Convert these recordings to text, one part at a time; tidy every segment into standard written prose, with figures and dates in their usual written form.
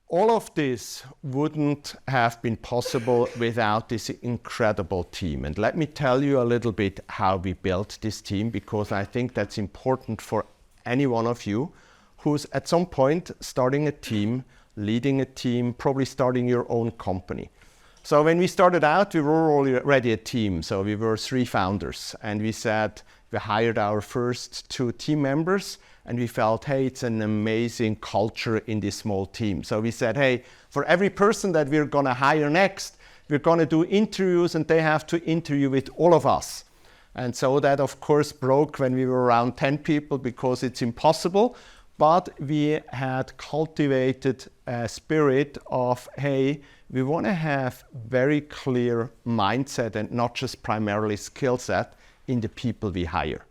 All of this wouldn't have been possible without this incredible team. And let me tell you a little bit how we built this team, because I think that's important for any one of you who's at some point starting a team, leading a team, probably starting your own company. So when we started out, we were already a team. So we were 3 founders, and we said, we hired our first 2 team members, and we felt, hey, it's an amazing culture in this small team. So we said, hey, for every person that we're gonna hire next, we're gonna do interviews, and they have to interview with all of us. And so that, of course, broke when we were around 10 people, because it's impossible. But we had cultivated a spirit of, hey, we wanna have very clear mindset and not just primarily skill set in the people we hire.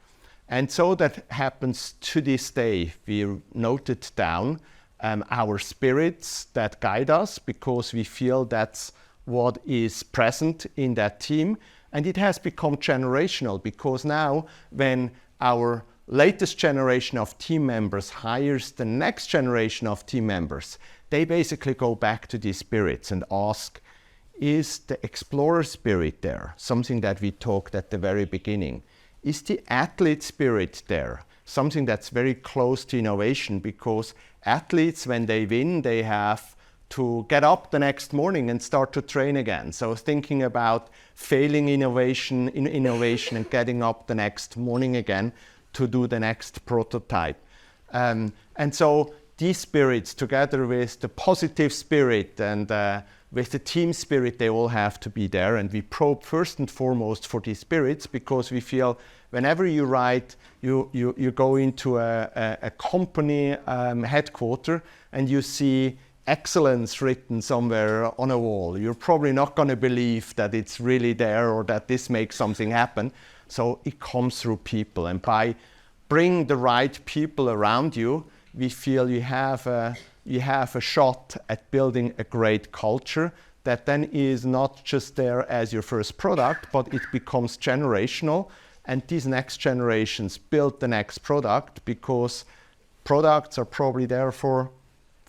And so that happens to this day. We noted down our spirits that guide us, because we feel that's what is present in that team. And it has become generational, because now when our latest generation of team members hires the next generation of team members, they basically go back to these spirits and ask, is the explorer spirit there? Something that we talked at the very beginning. Is the athlete spirit there? Something that's very close to innovation, because athletes, when they win, they have to get up the next morning and start to train again. So thinking about failing innovation and getting up the next morning again to do the next prototype. And so these spirits, together with the positive spirit and with the team spirit, they all have to be there. And we probe first and foremost for these spirits, because we feel whenever you go into a company headquarter and you see excellence written somewhere on a wall, you're probably not going to believe that it's really there or that this makes something happen. So it comes through people. And by bringing the right people around you, we feel you have a shot at building a great culture that then is not just there as your first product, but it becomes generational. And these next generations build the next product, because products are probably there for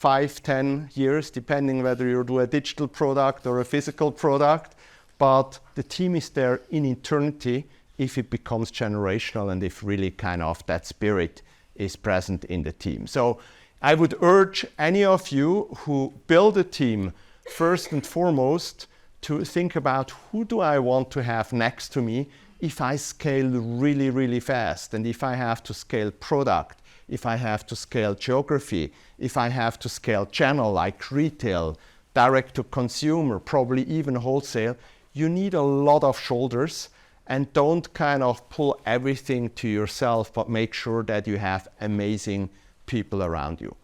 5-10 years, depending whether you do a digital product or a physical product. But the team is there in eternity if it becomes generational and if really kind of that spirit is present in the team. So I would urge any of you who build a team, first and foremost, to think about, who do I want to have next to me if I scale really, really fast, and if I have to scale product, if I have to scale geography, if I have to scale channel like retail, direct to consumer, probably even wholesale. You need a lot of shoulders, and don't kind of pull everything to yourself, but make sure that you have amazing people around you.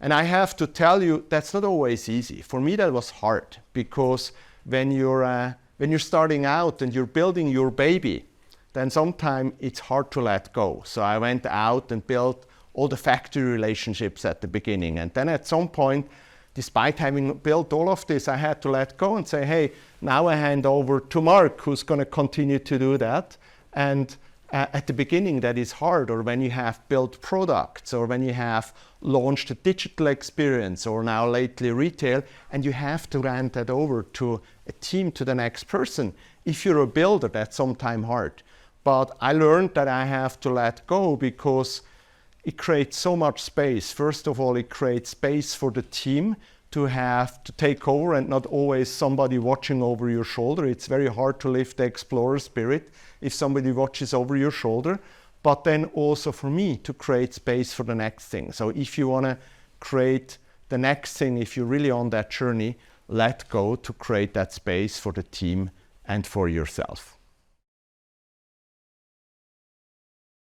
And I have to tell you, that's not always easy. For me, that was hard, because when you're starting out and you're building your baby, then sometimes it's hard to let go. So I went out and built all the factory relationships at the beginning. And then at some point, despite having built all of this, I had to let go and say, hey, now I hand over to Mark, who's going to continue to do that. And at the beginning, that is hard. Or when you have built products, or when you have launched a digital experience, or now lately retail, and you have to hand that over to a team, to the next person. If you're a builder, that's sometimes hard. But I learned that I have to let go, because it creates so much space. First of all, it creates space for the team to have to take over, and not always somebody watching over your shoulder. It's very hard to live the explorer spirit if somebody watches over your shoulder. But then also for me to create space for the next thing. So if you want to create the next thing, if you're really on that journey, let go to create that space for the team and for yourself.